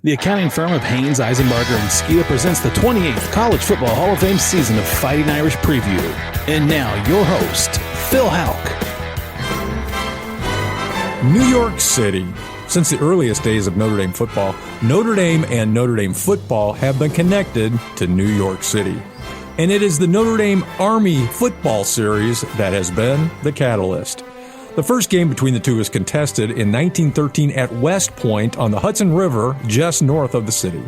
The accounting firm of Haynes, Eisenbarger, and Skiba presents the 28th College Football Hall of Fame season of Fighting Irish Preview. And now, your host, Phil Houck. New York City. Since the earliest days of Notre Dame football, Notre Dame and Notre Dame football have been connected to New York City. And it is the Notre Dame Army football series that has been the catalyst. The first game between the two was contested in 1913 at West Point on the Hudson River, just north of the city.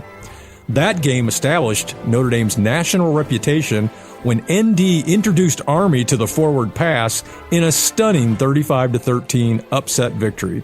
That game established Notre Dame's national reputation when ND introduced Army to the forward pass in a stunning 35-13 upset victory.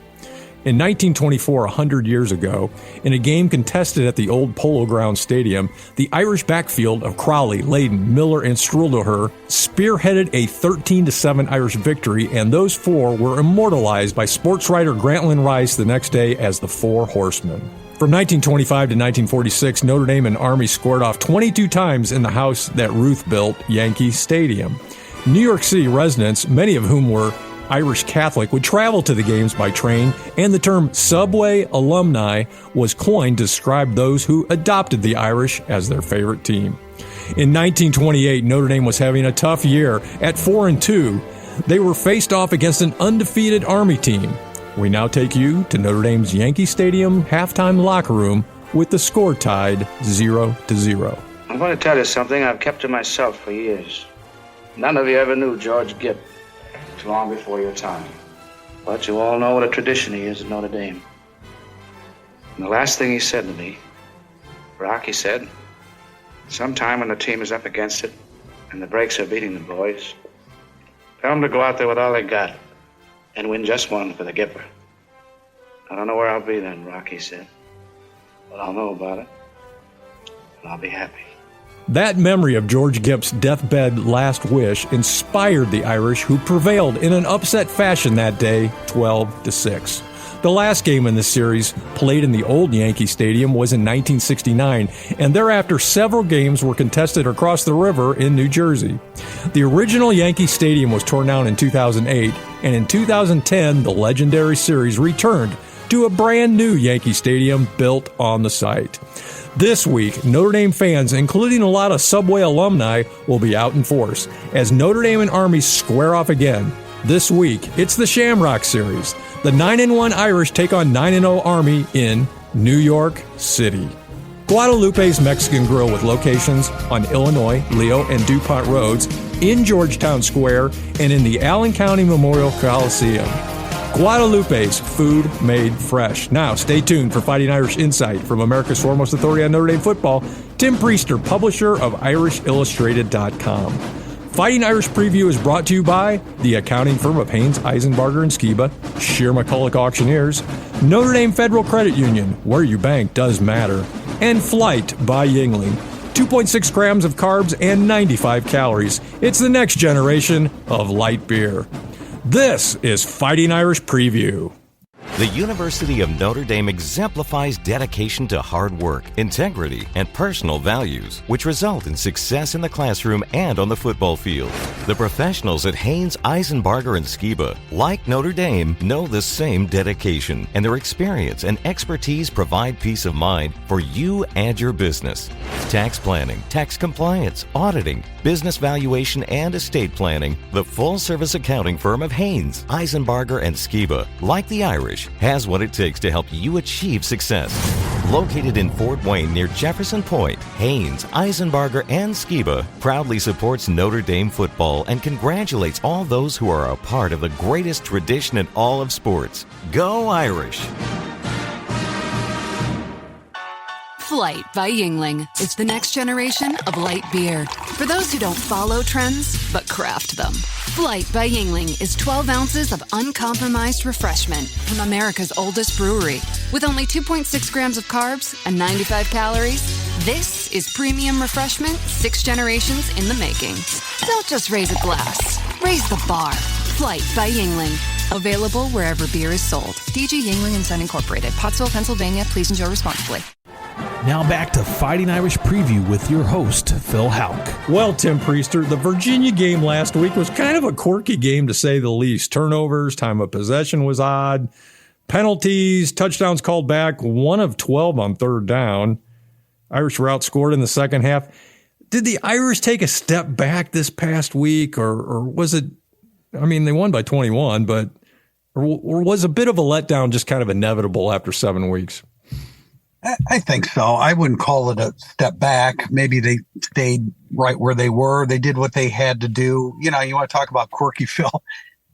In 1924, 100 years ago, in a game contested at the old Polo Grounds Stadium, the Irish backfield of Crowley, Layden, Miller, and Struldahur spearheaded a 13-7 Irish victory, and those four were immortalized by sports writer Grantland Rice the next day as the Four Horsemen. From 1925 to 1946, Notre Dame and Army scored off 22 times in the house that Ruth built, Yankee Stadium. New York City residents, many of whom were Irish Catholic, would travel to the games by train, and the term subway alumni was coined to describe those who adopted the Irish as their favorite team. In 1928, Notre Dame was having a tough year. At 4-2, they were faced off against an undefeated Army team. We now take you to Notre Dame's Yankee Stadium halftime locker room with the score tied 0-0. I'm going to tell you something I've kept to myself for years. None of you ever knew George Gipp. Long before your time. But you all know what a tradition he is at Notre Dame. And the last thing he said to me, Rock, he said, sometime when the team is up against it and the breaks are beating the boys, tell them to go out there with all they got and win just one for the Gipper. I don't know where I'll be then, Rock, he said, but I'll know about it, and I'll be happy. That memory of George Gipp's deathbed last wish inspired the Irish, who prevailed in an upset fashion that day, 12-6. The last game in the series, played in the old Yankee Stadium, was in 1969, and thereafter several games were contested across the river in New Jersey. The original Yankee Stadium was torn down in 2008, and in 2010, the legendary series returned to a brand new Yankee Stadium built on the site. This week, Notre Dame fans, including a lot of Subway alumni, will be out in force as Notre Dame and Army square off again. This week, it's the Shamrock Series. The 9-1 Irish take on 9-0 Army in New York City. Guadalupe's Mexican Grill, with locations on Illinois, Leo, and DuPont Roads, in Georgetown Square, and in the Allen County Memorial Coliseum. Guadalupe's, food made fresh. Now, stay tuned for Fighting Irish Insight from America's foremost authority on Notre Dame football, Tim Priester, publisher of IrishIllustrated.com. Fighting Irish Preview is brought to you by the accounting firm of Haynes, Eisenbarger, and Skiba, Shear McCulloch Auctioneers, Notre Dame Federal Credit Union, where you bank does matter, and Flight by Yuengling. 2.6 grams of carbs and 95 calories. It's the next generation of light beer. This is Fighting Irish Preview. The University of Notre Dame exemplifies dedication to hard work, integrity, and personal values, which result in success in the classroom and on the football field. The professionals at Haynes, Eisenbarger, and Skiba, like Notre Dame, know the same dedication, and their experience and expertise provide peace of mind for you and your business. Tax planning, tax compliance, auditing, business valuation, and estate planning, the full-service accounting firm of Haynes, Eisenbarger, and Skiba, like the Irish, has what it takes to help you achieve success. Located in Fort Wayne near Jefferson Point, Haynes, Eisenbarger, and Skiba proudly supports Notre Dame football and congratulates all those who are a part of the greatest tradition in all of sports. Go Irish! Flight by Yuengling is the next generation of light beer. For those who don't follow trends, but craft them. Flight by Yuengling is 12 ounces of uncompromised refreshment from America's oldest brewery. With only 2.6 grams of carbs and 95 calories, this is premium refreshment 6 generations in the making. Don't just raise a glass, raise the bar. Flight by Yuengling. Available wherever beer is sold. DG Yuengling & Son Incorporated, Pottsville, Pennsylvania. Please enjoy responsibly. Now back to Fighting Irish Preview with your host, Phil Houck. Well, Tim Priester, the Virginia game last week was kind of a quirky game to say the least. Turnovers, time of possession was odd. Penalties, touchdowns called back, 1 of 12 on third down. Irish were outscored in the second half. Did the Irish take a step back this past week, or was it, I mean, they won by 21, but or was a bit of a letdown just kind of inevitable after 7 weeks? I think so. I wouldn't call it a step back. Maybe they stayed right where they were. They did what they had to do. You know, you want to talk about quirky, Phil.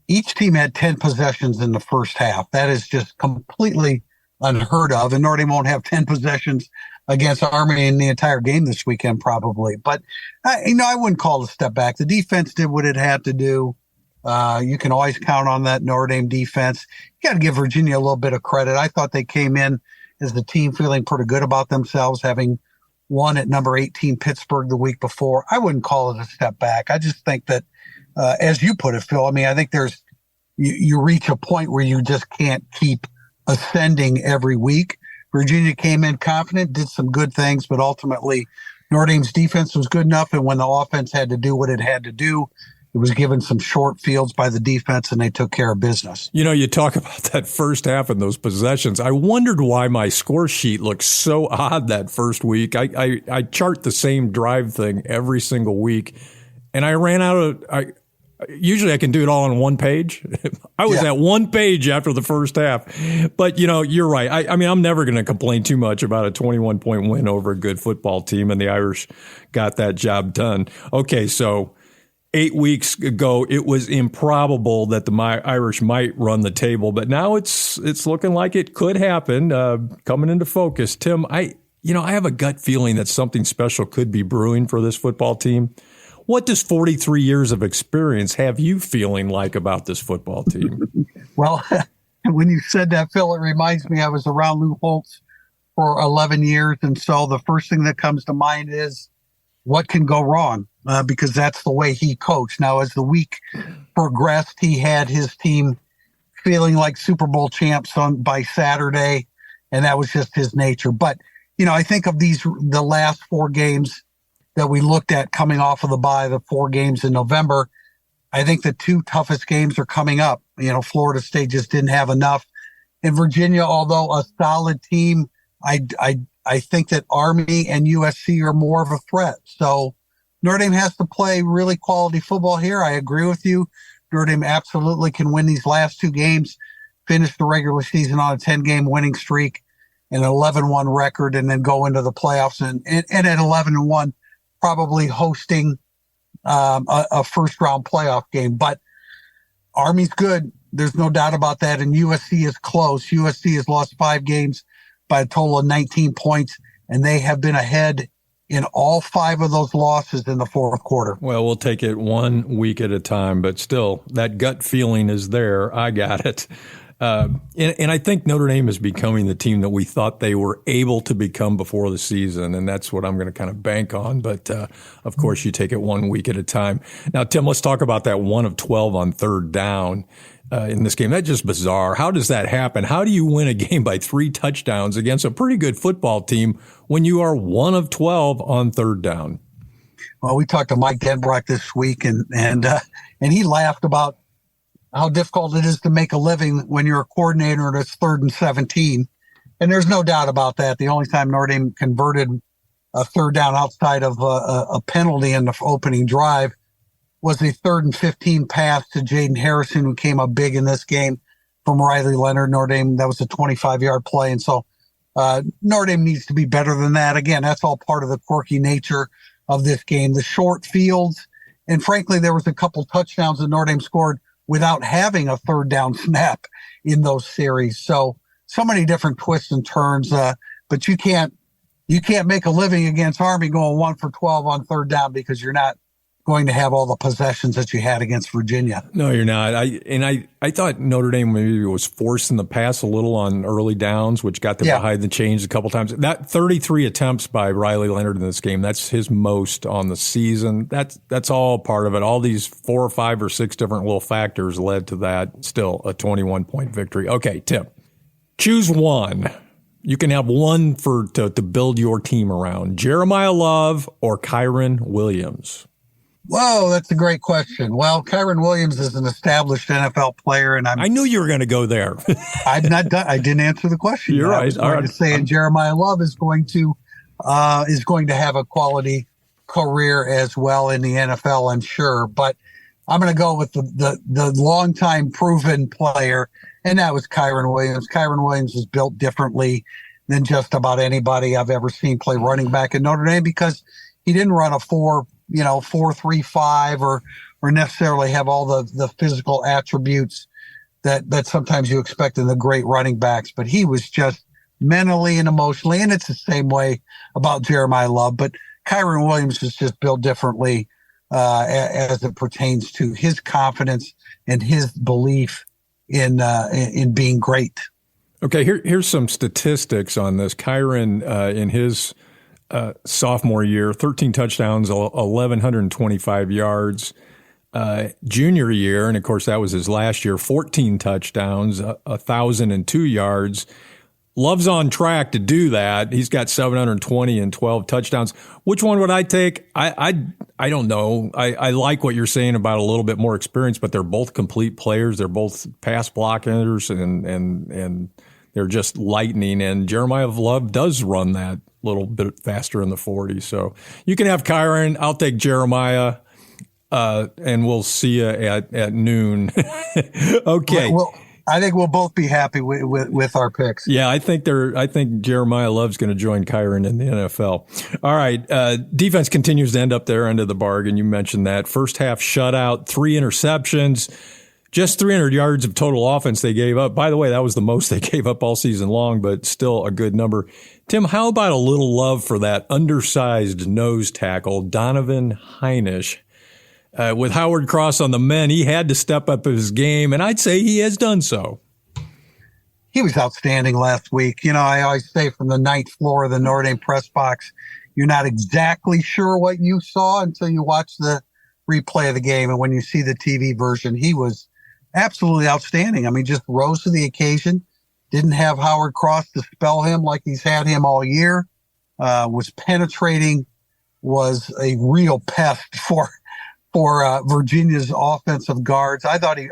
Each team had 10 possessions in the first half. That is just completely unheard of. And Notre Dame won't have 10 possessions against Army in the entire game this weekend, probably. But, I wouldn't call it a step back. The defense did what it had to do. You can always count on that Notre Dame defense. You got to give Virginia a little bit of credit. I thought they came in as the team feeling pretty good about themselves, having won at number 18 Pittsburgh the week before. I wouldn't call it a step back. I just think that, as you put it, Phil, I mean, I think you reach a point where you just can't keep ascending every week. Virginia came in confident, did some good things, but ultimately Notre Dame's defense was good enough. And when the offense had to do what it had to do, it was given some short fields by the defense, and they took care of business. You know, you talk about that first half and those possessions. I wondered why my score sheet looked so odd that first week. I chart the same drive thing every single week, and I ran out of usually I can do it all on one page. I was at one page after the first half. But, you're right. I mean, I'm never going to complain too much about a 21-point win over a good football team, and the Irish got that job done. Okay, so 8 weeks ago, it was improbable that the Irish might run the table, but now it's looking like it could happen. Coming into focus, Tim, I have a gut feeling that something special could be brewing for this football team. What does 43 years of experience have you feeling like about this football team? Well, when you said that, Phil, it reminds me I was around Lou Holtz for 11 years, and so the first thing that comes to mind is what can go wrong. Because that's the way he coached. Now, as the week progressed, he had his team feeling like Super Bowl champs by Saturday, and that was just his nature. But, I think of the last 4 games that we looked at coming off of the bye, the 4 games in November. I think the 2 toughest games are coming up. Florida State just didn't have enough. And Virginia, although a solid team, I think that Army and USC are more of a threat. So Notre Dame has to play really quality football here. I agree with you. Notre Dame absolutely can win these last 2 games, finish the regular season on a 10-game winning streak and an 11-1 record, and then go into the playoffs and at 11-1, probably hosting a first-round playoff game. But Army's good. There's no doubt about that. And USC is close. USC has lost 5 games by a total of 19 points, and they have been ahead in all 5 of those losses in the fourth quarter. Well, we'll take it 1 week at a time, but still, that gut feeling is there. I got it. And I think Notre Dame is becoming the team that we thought they were able to become before the season, and that's what I'm going to kind of bank on. But, of course, you take it 1 week at a time. Now, Tim, let's talk about that 1 of 12 on third down. In this game. That's just bizarre. How does that happen? How do you win a game by 3 touchdowns against a pretty good football team when you are 1 of 12 on third down? Well, we talked to Mike Denbrock this week, and he laughed about how difficult it is to make a living when you're a coordinator and it's 3rd and 17. And there's no doubt about that. The only time Notre Dame converted a third down outside of a penalty in the opening drive was a 3rd and 15 pass to Jaden Harrison, who came up big in this game from Riley Leonard. Notre Dame, that was a 25-yard play. And so Notre Dame needs to be better than that. Again, that's all part of the quirky nature of this game. The short fields, and frankly, there was a couple touchdowns that Notre Dame scored without having a third down snap in those series. So many different twists and turns. But you can't make a living against Army going 1 for 12 on third down because you're not going to have all the possessions that you had against Virginia. No, you're not. I thought Notre Dame maybe was forcing the pass a little on early downs, which got them behind the chains a couple times. That 33 attempts by Riley Leonard in this game, that's his most on the season. That's all part of it. All these 4 or 5 or 6 different little factors led to that. Still a 21-point victory. Okay, Tim, choose one. You can have one to build your team around. Jeremiah Love or Kyron Williams. Whoa, that's a great question. Well, Kyron Williams is an established NFL player, and I knew you were going to go there. I'm not done. I didn't answer the question. You're I right. was going to say, and Jeremiah Love is going to have a quality career as well in the NFL, I'm sure. But I'm going to go with the longtime proven player, and that was Kyron Williams. Kyron Williams is built differently than just about anybody I've ever seen play running back in Notre Dame because he didn't run a 4.3-5 or necessarily have all the physical attributes that sometimes you expect in the great running backs, but he was just mentally and emotionally, and it's the same way about Jeremiah Love, but Kyron Williams is just built differently as it pertains to his confidence and his belief in being great. Okay, here's some statistics on this. Kyron, in his sophomore year, 13 touchdowns, 1,125 yards. Junior year, and of course that was his last year, 14 touchdowns, 1,002 yards. Love's on track to do that. He's got 720 and 12 touchdowns. Which one would I take? I don't know. I like what you're saying about a little bit more experience, but they're both complete players. They're both pass blockers and they're just lightning. And Jeremiah Love does run that little bit faster in the 40. So you can have Kyron. I'll take Jeremiah. And we'll see you at noon. Okay. Well, I think we'll both be happy with our picks. Yeah, I think Jeremiah Love's going to join Kyron in the NFL. All right. Defense continues to end up their end of the bargain. You mentioned that. First half shutout, 3 interceptions, just 300 yards of total offense they gave up. By the way, that was the most they gave up all season long, but still a good number. Tim, how about a little love for that undersized nose tackle, Donovan Heinisch? With Howard Cross on the men, he had to step up his game, and I'd say he has done so. He was outstanding last week. I always say from the ninth floor of the Notre Dame press box, you're not exactly sure what you saw until you watch the replay of the game. And when you see the TV version, he was absolutely outstanding. I mean, just rose to the occasion, didn't have Howard Cross to spell him like he's had him all year, was penetrating, was a real pest for Virginia's offensive guards. I thought he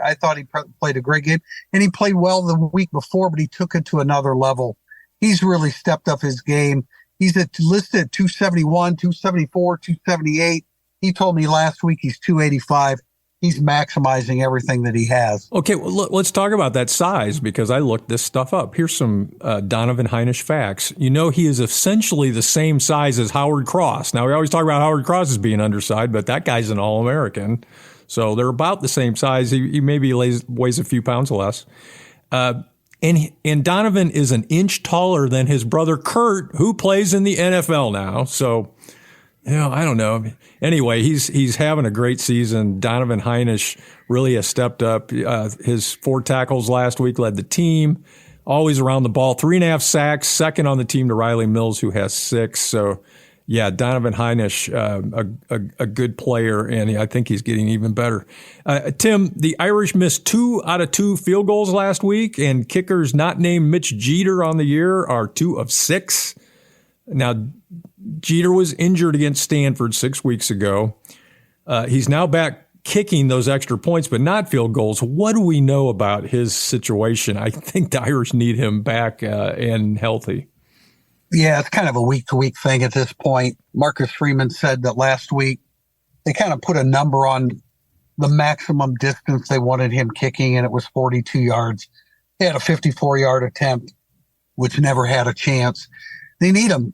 played a great game, and he played well the week before, but he took it to another level. He's really stepped up his game. He's listed at 271, 274, 278. He told me last week he's 285. He's maximizing everything that he has. Okay, well, let's talk about that size because I looked this stuff up. Here's some Donovan Heinisch facts. He is essentially the same size as Howard Cross. Now, we always talk about Howard Cross as being undersized, but that guy's an All-American. So they're about the same size. He maybe weighs a few pounds less. And Donovan is an inch taller than his brother Kurt, who plays in the NFL now. So, I don't know. Anyway, he's having a great season. Donovan Heinisch really has stepped up. His 4 tackles last week led the team. Always around the ball. 3.5 sacks, second on the team to Riley Mills, who has 6. So, yeah, Donovan Heinisch, a good player, and I think he's getting even better. Tim, the Irish missed 2 out of 2 field goals last week, and kickers not named Mitch Jeter on the year are 2 of 6. Now, Jeter was injured against Stanford 6 weeks ago. He's now back kicking those extra points, but not field goals. What do we know about his situation? I think the Irish need him back and healthy. Yeah, it's kind of a week-to-week thing at this point. Marcus Freeman said that last week they kind of put a number on the maximum distance they wanted him kicking, and it was 42 yards. He had a 54-yard attempt, which never had a chance. They need him.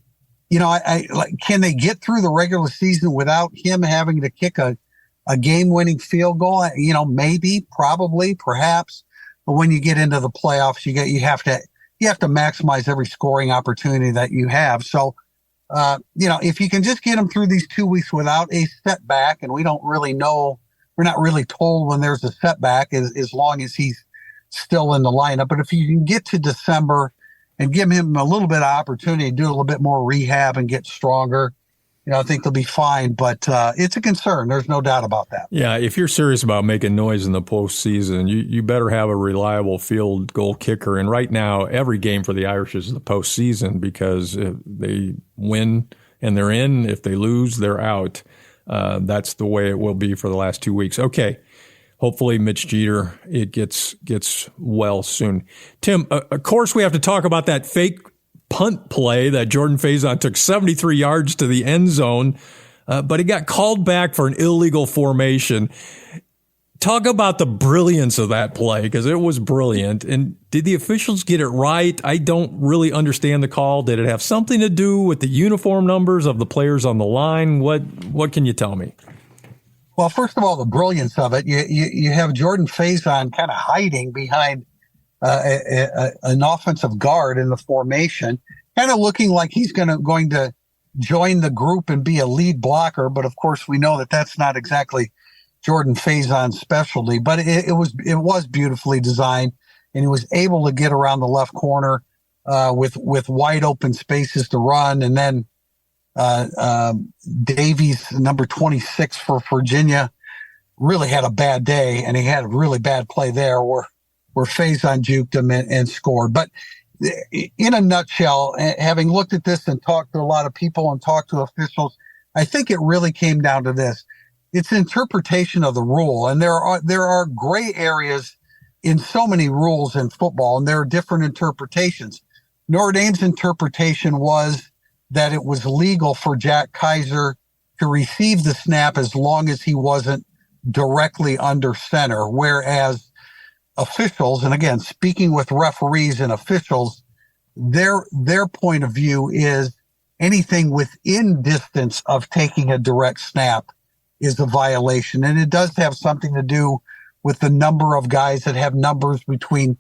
Can they get through the regular season without him having to kick a game-winning field goal? Maybe, probably, perhaps. But when you get into the playoffs, you have to maximize every scoring opportunity that you have. So, if you can just get him through these 2 weeks without a setback, and we don't really know, we're not really told when there's a setback as long as he's still in the lineup. But if you can get to December and give him a little bit of opportunity to do a little bit more rehab and get stronger, I think they'll be fine. But it's a concern. There's no doubt about that. Yeah, if you're serious about making noise in the postseason, you better have a reliable field goal kicker. And right now, every game for the Irish is the postseason because if they win and they're in. If they lose, they're out. That's the way it will be for the last 2 weeks. Okay. Hopefully Mitch Jeter, it gets well soon. Tim, of course we have to talk about that fake punt play that Jordan Faison took 73 yards to the end zone, but he got called back for an illegal formation. Talk about the brilliance of that play, because it was brilliant. And did the officials get it right? I don't really understand the call. Did it have something to do with the uniform numbers of the players on the line? What can you tell me? Well, first of all, the brilliance of it, you have Jordan Faison kind of hiding behind an offensive guard in the formation, kind of looking like he's going to join the group and be a lead blocker. But of course, we know that that's not exactly Jordan Faison's specialty. But it was beautifully designed, and he was able to get around the left corner with wide open spaces to run, and then Davies, number 26 for Virginia, really had a bad day, and he had a really bad play there where Faison juked him and scored. But in a nutshell, having looked at this and talked to a lot of people and talked to officials, I think it really came down to this. It's interpretation of the rule, and there are gray areas in so many rules in football, and there are different interpretations. Notre Dame's interpretation was that it was legal for Jack Kaiser to receive the snap as long as he wasn't directly under center, whereas officials, and again, speaking with referees and officials, their point of view is anything within distance of taking a direct snap is a violation. And it does have something to do with the number of guys that have numbers between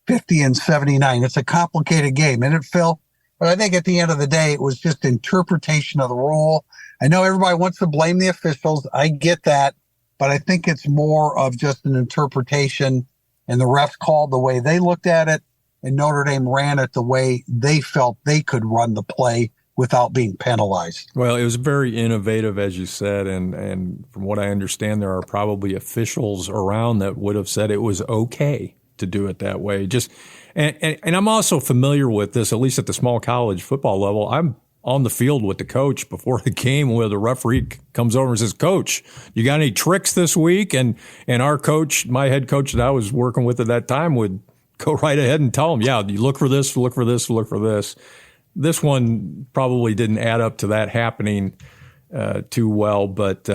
50 and 79. It's a complicated game, isn't it, Phil? But I think at the end of the day, it was just interpretation of the rule. I know everybody wants to blame the officials. I get that. But I think it's more of just an interpretation, and the refs called the way they looked at it, and Notre Dame ran it the way they felt they could run the play without being penalized. Well, it was very innovative, as you said, and from what I understand, there are probably officials around that would have said it was okay to do it that way. And I'm also familiar with this, at least at the small college football level. I'm on the field with the coach before the game where the referee comes over and says, "Coach, you got any tricks this week?" And our coach, my head coach that I was working with at that time, would go right ahead and tell him, "Yeah, you look for this, look for this, look for this." This one probably didn't add up to that happening too well, but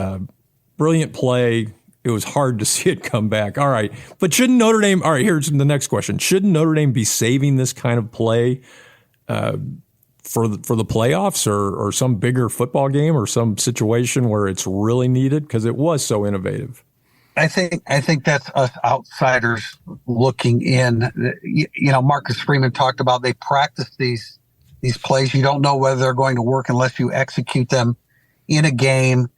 brilliant play. It was hard to see it come back. All right. But shouldn't Notre Dame – all right, here's the next question. Shouldn't Notre Dame be saving this kind of play for the playoffs or some bigger football game or some situation where it's really needed? Because it was so innovative. I think that's us outsiders looking in. You know, Marcus Freeman talked about they practice these plays. You don't know whether they're going to work unless you execute them in a game.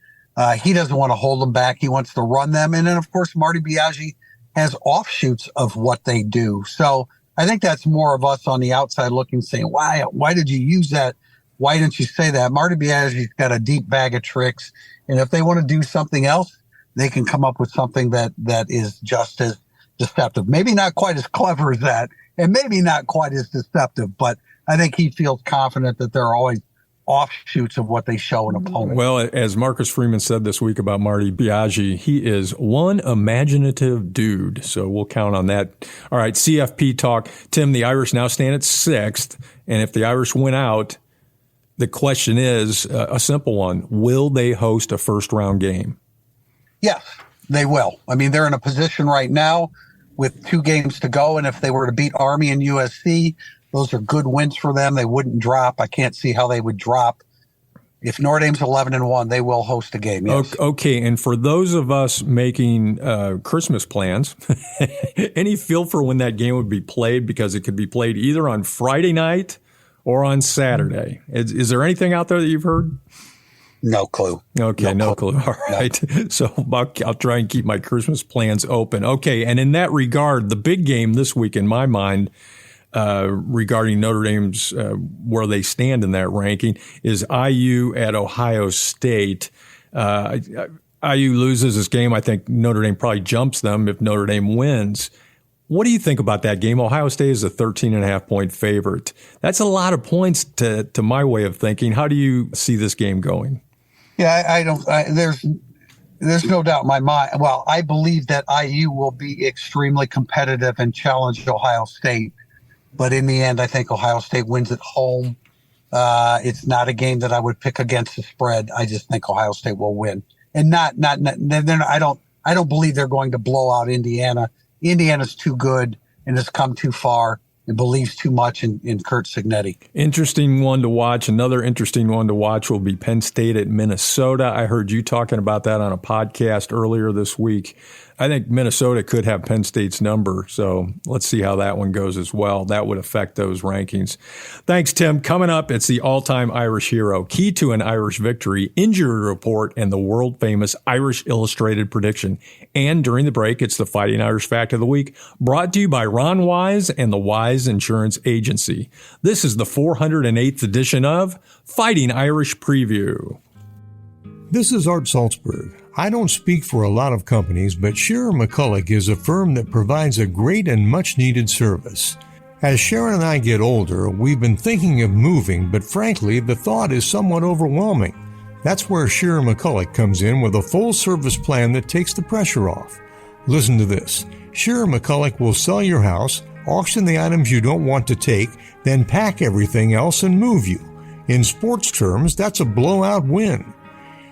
He doesn't want to hold them back. He wants to run them. And then, of course, Marty Biaggi has offshoots of what they do. So I think that's more of us on the outside looking, saying, why did you use that? Why didn't you say that? Marty Biaggi's got a deep bag of tricks. And if they want to do something else, they can come up with something that is just as deceptive. Maybe not quite as clever as that, and maybe not quite as deceptive, but I think he feels confident that there are always offshoots of what they show an opponent. Well, as Marcus Freeman said this week about Marty Biaggi, he is one imaginative dude. So we'll count on that. All right, CFP talk. Tim, the Irish now stand at 6th. And if the Irish win out, the question is a simple one. Will they host a first-round game? Yes, they will. I mean, they're in a position right now with 2 games to go. And if they were to beat Army and USC, those are good wins for them. They wouldn't drop. I can't see how they would drop. If Notre Dame's 11-1, they will host a game. Yes. Okay, and for those of us making Christmas plans, any feel for when that game would be played? Because it could be played either on Friday night or on Saturday. Is there anything out there that you've heard? No clue. Okay, no clue. All right. No. So I'll try and keep my Christmas plans open. Okay, and in that regard, the big game this week in my mind regarding Notre Dame's where they stand in that ranking is IU at Ohio State. IU loses this game. I think Notre Dame probably jumps them if Notre Dame wins. What do you think about that game? Ohio State is a 13.5-point favorite. That's a lot of points to my way of thinking. How do you see this game going? Yeah, there's no doubt in my mind. Well, I believe that IU will be extremely competitive and challenge Ohio State. But in the end, I think Ohio State wins at home. It's not a game that I would pick against the spread. I just think Ohio State will win. And I don't believe they're going to blow out Indiana. Indiana's too good and has come too far and believes too much in Kurt Cignetti. Interesting one to watch. Another interesting one to watch will be Penn State at Minnesota. I heard you talking about that on a podcast earlier this week. I think Minnesota could have Penn State's number, so let's see how that one goes as well. That would affect those rankings. Thanks, Tim. Coming up, it's the all-time Irish hero, key to an Irish victory, injury report, and the world-famous Irish Illustrated prediction. And during the break, it's the Fighting Irish Fact of the Week, brought to you by Ron Wise and the Wise Insurance Agency. This is the 408th edition of Fighting Irish Preview. This is Art Salzberg. I don't speak for a lot of companies, but Shearer McCulloch is a firm that provides a great and much-needed service. As Sharon and I get older, we've been thinking of moving, but frankly, the thought is somewhat overwhelming. That's where Shearer McCulloch comes in with a full-service plan that takes the pressure off. Listen to this. Shearer McCulloch will sell your house, auction the items you don't want to take, then pack everything else and move you. In sports terms, that's a blowout win.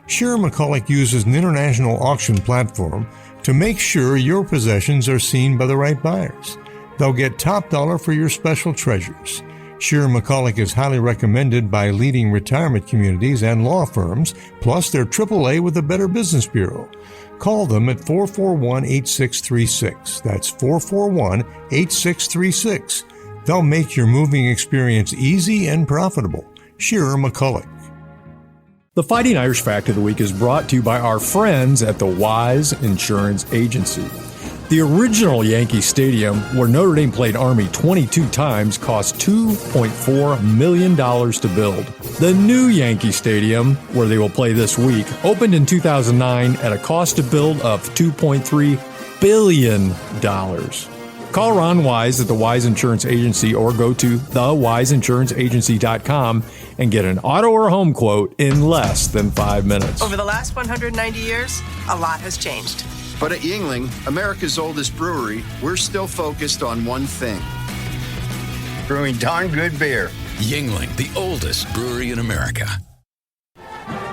Shearer McCulloch uses an international auction platform to make sure your possessions are seen by the right buyers. They'll get top dollar for your special treasures. Shearer McCulloch is highly recommended by leading retirement communities and law firms, plus they're AAA with the Better Business Bureau. Call them at 441-8636. That's 441-8636. They'll make your moving experience easy and profitable. Shearer McCulloch. The Fighting Irish Fact of the Week is brought to you by our friends at the Wise Insurance Agency. The original Yankee Stadium, where Notre Dame played Army 22 times, cost $2.4 million to build. The new Yankee Stadium, where they will play this week, opened in 2009 at a cost to build of $2.3 billion. Call Ron Wise at the Wise Insurance Agency or go to thewiseinsuranceagency.com and get an auto or home quote in less than 5 minutes. Over the last 190 years, a lot has changed. But at Yuengling, America's oldest brewery, we're still focused on one thing. Brewing darn good beer. Yuengling, the oldest brewery in America.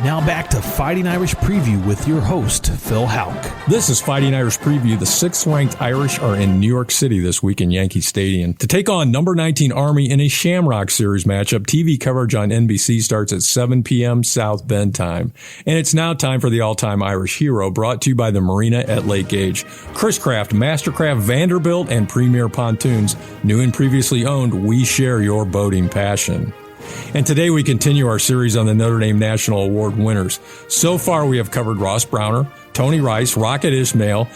Now back to Fighting Irish Preview with your host, Phil Houck. This is Fighting Irish Preview. The 6th-ranked Irish are in New York City this week in Yankee Stadium to take on number 19 Army in a Shamrock Series matchup. TV coverage on NBC starts at 7 p.m. South Bend time. And it's now time for the all-time Irish hero, brought to you by the Marina at Lake Gage. Chris Craft, Mastercraft, Vanderbilt, and Premier Pontoons. New and previously owned, we share your boating passion. And today we continue our series on the Notre Dame National Award winners. So far we have covered Ross Browner, Tony Rice, Rocket Ismail,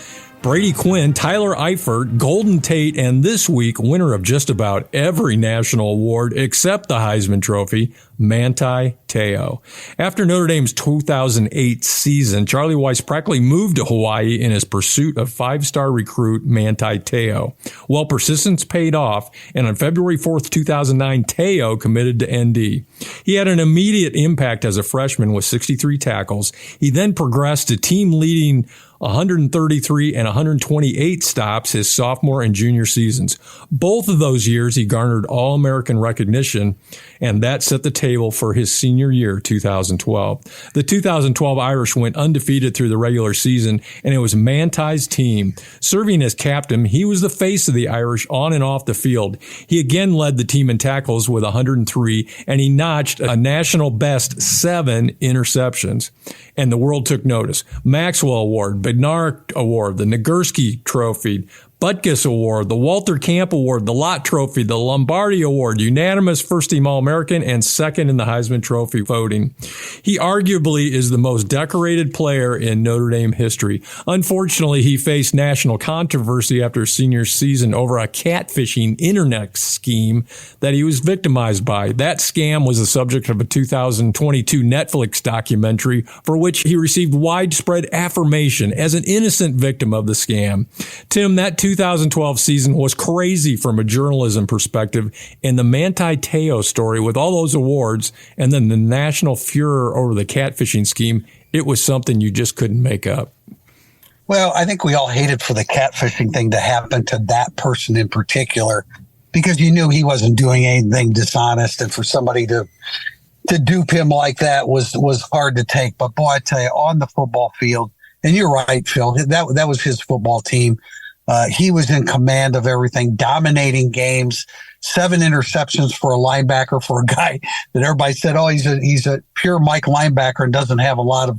Brady Quinn, Tyler Eifert, Golden Tate, and this week, winner of just about every national award except the Heisman Trophy, Manti Te'o. After Notre Dame's 2008 season, Charlie Weiss practically moved to Hawaii in his pursuit of 5-star recruit Manti Te'o. Well, persistence paid off, and on February 4th, 2009, Te'o committed to ND. He had an immediate impact as a freshman with 63 tackles. He then progressed to team-leading 133 and 128 stops his sophomore and junior seasons. Both of those years, he garnered All-American recognition, and that set the table for his senior year, 2012. The 2012 Irish went undefeated through the regular season, and it was Manti's team. Serving as captain, he was the face of the Irish on and off the field. He again led the team in tackles with 103, and he notched a national best 7 interceptions. And the world took notice. Maxwell Award, Bednar Award, the Nagurski Trophy, Butkus Award, the Walter Camp Award, the Lott Trophy, the Lombardi Award, unanimous first-team All-American, and second in the Heisman Trophy voting. He arguably is the most decorated player in Notre Dame history. Unfortunately, he faced national controversy after his senior season over a catfishing internet scheme that he was victimized by. That scam was the subject of a 2022 Netflix documentary for which he received widespread affirmation as an innocent victim of the scam. Tim, that 2012 season was crazy from a journalism perspective, and the Manti Te'o story with all those awards and then the national furor over the catfishing scheme, it was something you just couldn't make up. Well, I think we all hated for the catfishing thing to happen to that person in particular, because you knew he wasn't doing anything dishonest, and for somebody to dupe him like that was hard to take. But boy, I tell you, on the football field, and you're right, Phil, that was his football team. He was in command of everything, dominating games, 7 interceptions for a linebacker, for a guy that everybody said, oh, he's a pure Mike linebacker and doesn't have a lot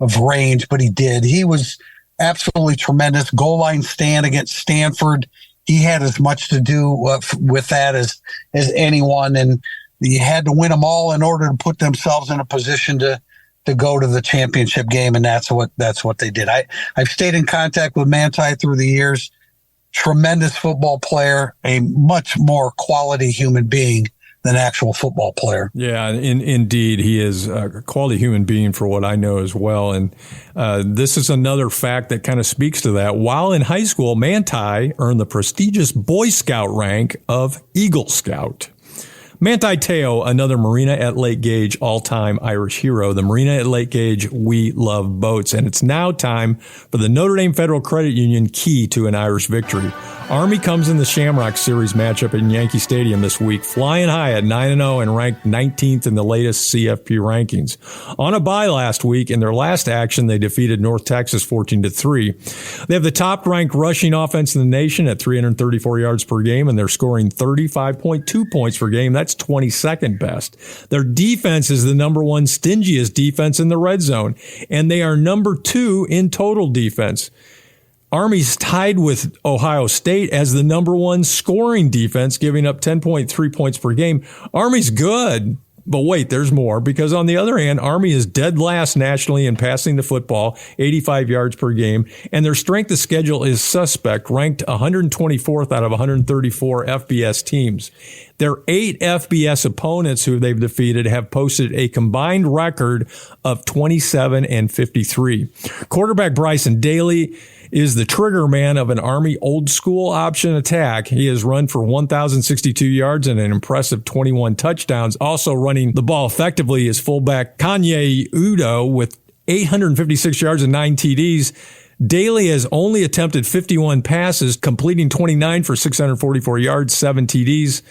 of range, but he did. He was absolutely tremendous. Goal line stand against Stanford. He had as much to do with that as anyone, and you had to win them all in order to put themselves in a position to go to the championship game, and that's what they did. I've stayed in contact with Manti through the years. Tremendous football player, a much more quality human being than actual football player. Yeah, indeed, he is a quality human being for what I know as well. And this is another fact that kind of speaks to that. While in high school, Manti earned the prestigious Boy Scout rank of Eagle Scout. Manti Te'o, another Marina at Lake Gage all-time Irish hero. The Marina at Lake Gage, we love boats. And it's now time for the Notre Dame Federal Credit Union key to an Irish victory. Army comes in the Shamrock Series matchup in Yankee Stadium this week, flying high at 9-0 and ranked 19th in the latest CFP rankings. On a bye last week, in their last action, they defeated North Texas 14-3. They have the top-ranked rushing offense in the nation at 334 yards per game, and they're scoring 35.2 points per game. That's 22nd best. Their defense is the number 1 stingiest defense in the red zone, and they are number 2 in total defense. Army's tied with Ohio State as the number 1 scoring defense, giving up 10.3 points per game. Army's good, but wait, there's more, because on the other hand, Army is dead last nationally in passing the football, 85 yards per game, and their strength of schedule is suspect, ranked 124th out of 134 FBS teams. Their 8 FBS opponents who they've defeated have posted a combined record of 27-53. Quarterback Bryson Daly is the trigger man of an Army old school option attack. He has run for 1,062 yards and an impressive 21 touchdowns. Also running the ball effectively is fullback Kanye Udo with 856 yards and 9 TDs. Daly has only attempted 51 passes, completing 29 for 644 yards, 7 TDs.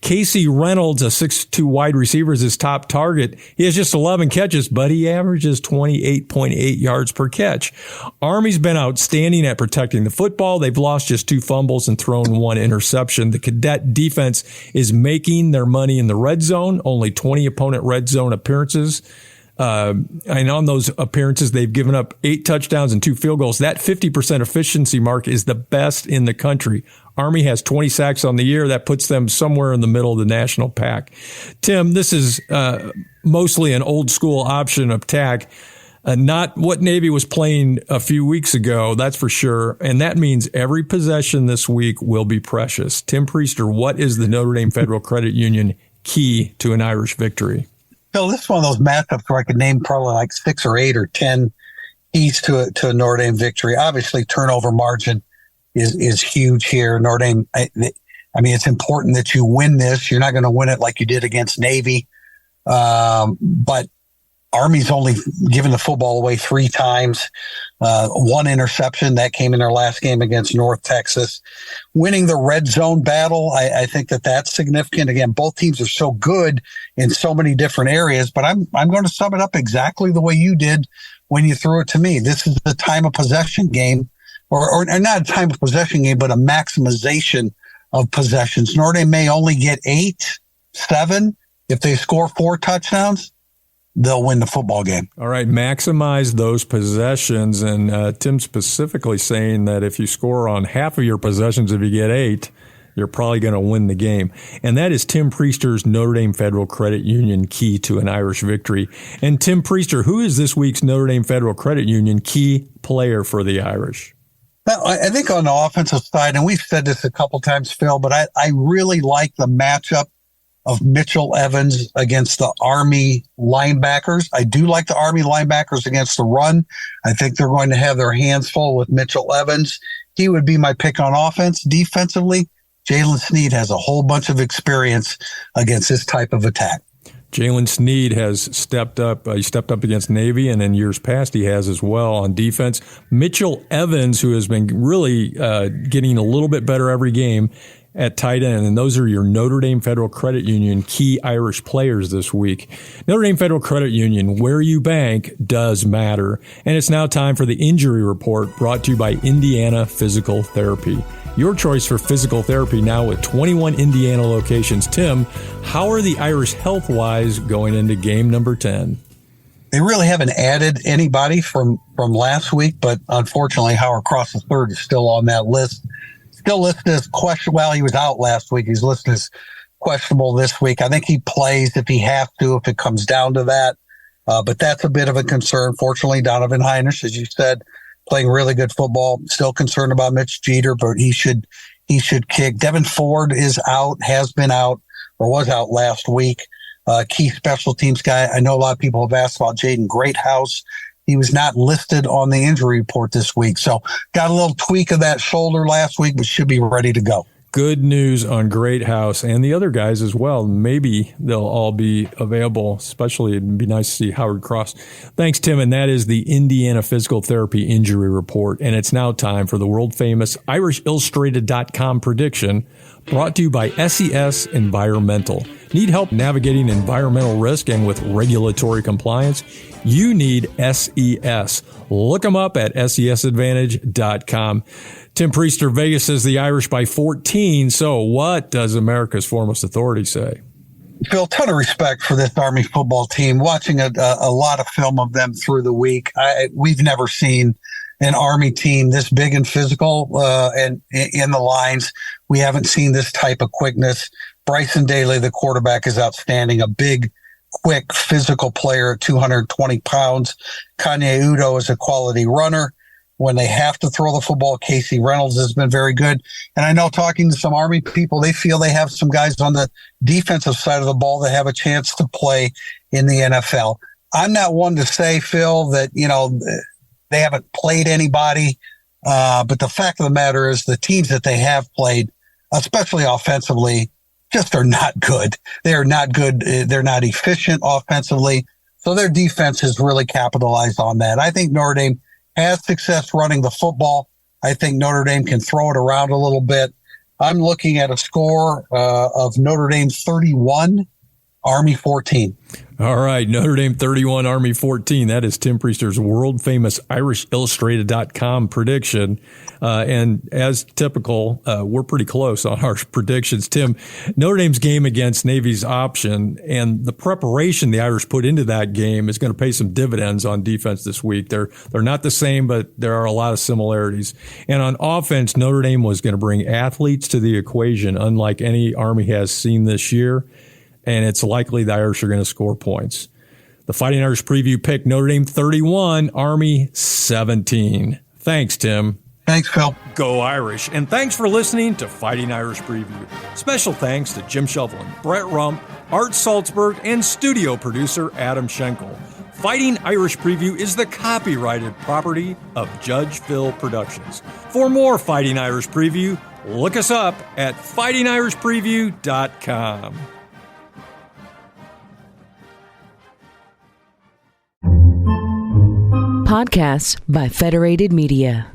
Casey Reynolds, a 6'2" wide receiver, is his top target. He has just 11 catches, but he averages 28.8 yards per catch. Army's been outstanding at protecting the football. They've lost just 2 fumbles and thrown 1 interception. The cadet defense is making their money in the red zone, only 20 opponent red zone appearances. And on those appearances, they've given up 8 touchdowns and 2 field goals. That 50% efficiency mark is the best in the country. Army has 20 sacks on the year. That puts them somewhere in the middle of the national pack. Tim, this is mostly an old school option attack, not what Navy was playing a few weeks ago, that's for sure. And that means every possession this week will be precious. Tim Priester, what is the Notre Dame Federal Credit Union key to an Irish victory? Phil, this is one of those matchups where I could name probably like 6 or 8 or 10 keys to a Notre Dame victory. Obviously, turnover margin is huge here. Notre Dame, I mean, it's important that you win this. You're not going to win it like you did against Navy. But Army's only given the football away 3 times. 1 interception that came in their last game against North Texas. Winning the red zone battle, I think that's significant. Again, both teams are so good in so many different areas, but I'm going to sum it up exactly the way you did when you threw it to me. This is the time of possession game, or not a time of possession game, but a maximization of possessions. Notre Dame may only get 8, 7. If they score 4 touchdowns, they'll win the football game. All right, maximize those possessions. And Tim specifically saying that if you score on half of your possessions, if you get 8, you're probably going to win the game. And that is Tim Priester's Notre Dame Federal Credit Union key to an Irish victory. And Tim Priester, who is this week's Notre Dame Federal Credit Union key player for the Irish? Well, I think on the offensive side, and we've said this a couple times, Phil, but I really like the matchup of Mitchell Evans against the Army linebackers. I do like the Army linebackers against the run. I think they're going to have their hands full with Mitchell Evans. he would be my pick on offense. Defensively, Jalen Snead has a whole bunch of experience against this type of attack. Jalen Snead has stepped up. He stepped up against Navy, and in years past he has as well on defense. Mitchell Evans, who has been really getting a little bit better every game at tight end, and those are your Notre Dame Federal Credit Union key Irish players this week. Notre Dame Federal Credit Union, where you bank does matter. And it's now time for the injury report, brought to you by Indiana Physical Therapy. Your choice for physical therapy now with 21 Indiana locations. Tim, how are the Irish health-wise going into game number 10? They really haven't added anybody from last week, but unfortunately, Howard Cross III is still on that list. Still listed as questionable. Well, he was out last week. He's listed as questionable this week. I think he plays if he has to, if it comes down to that. But that's a bit of a concern. Fortunately, Donovan Heinrich, as you said, playing really good football. Still concerned about Mitch Jeter, but he should kick. Devin Ford is out, has been out, or was out last week. Key special teams guy. I know a lot of people have asked about Jaden Greathouse. He was not listed on the injury report this week. So got a little tweak of that shoulder last week, but should be ready to go. Good news on Greathouse and the other guys as well. Maybe they'll all be available, especially it'd be nice to see Howard Cross. Thanks, Tim. And that is the Indiana Physical Therapy Injury Report. And it's now time for the world-famous IrishIllustrated.com prediction, brought to you by SES Environmental. Need help navigating environmental risk and with regulatory compliance? You need SES. Look them up at sesadvantage.com. Tim Priester, Vegas says the Irish by 14. So what does America's foremost authority say? Phil, ton of respect for this Army football team. Watching a lot of film of them through the week, we've never seen an Army team this big and physical and in the lines. We haven't seen this type of quickness. Bryson Daly, the quarterback, is outstanding. A big, quick, physical player at 220 pounds. Kanye Udo is a quality runner. When they have to throw the football, Casey Reynolds has been very good. And I know, talking to some Army people, they feel they have some guys on the defensive side of the ball that have a chance to play in the NFL. I'm not one to say, Phil, that, they haven't played anybody. But the fact of the matter is the teams that they have played, especially offensively, just are not good. They are not good. They're not efficient offensively. So their defense has really capitalized on that. I think Notre Dame has success running the football. I think Notre Dame can throw it around a little bit. I'm looking at a score of Notre Dame 31, Army 14. All right, Notre Dame 31, Army 14. That is Tim Priester's world-famous IrishIllustrated.com prediction. And as typical, we're pretty close on our predictions. Tim, Notre Dame's game against Navy's option and the preparation the Irish put into that game is going to pay some dividends on defense this week. They're not the same, but there are a lot of similarities. And on offense, Notre Dame was going to bring athletes to the equation, unlike any Army has seen this year. And it's likely the Irish are going to score points. The Fighting Irish preview picked Notre Dame 31, Army 17. Thanks, Tim. Thanks, Phil. Go Irish. And thanks for listening to Fighting Irish Preview. Special thanks to Jim Shovelin, Brett Rump, Art Salzberg, and studio producer Adam Schenkel. Fighting Irish Preview is the copyrighted property of Judge Phil Productions. For more Fighting Irish Preview, look us up at fightingirishpreview.com. Podcasts by Federated Media.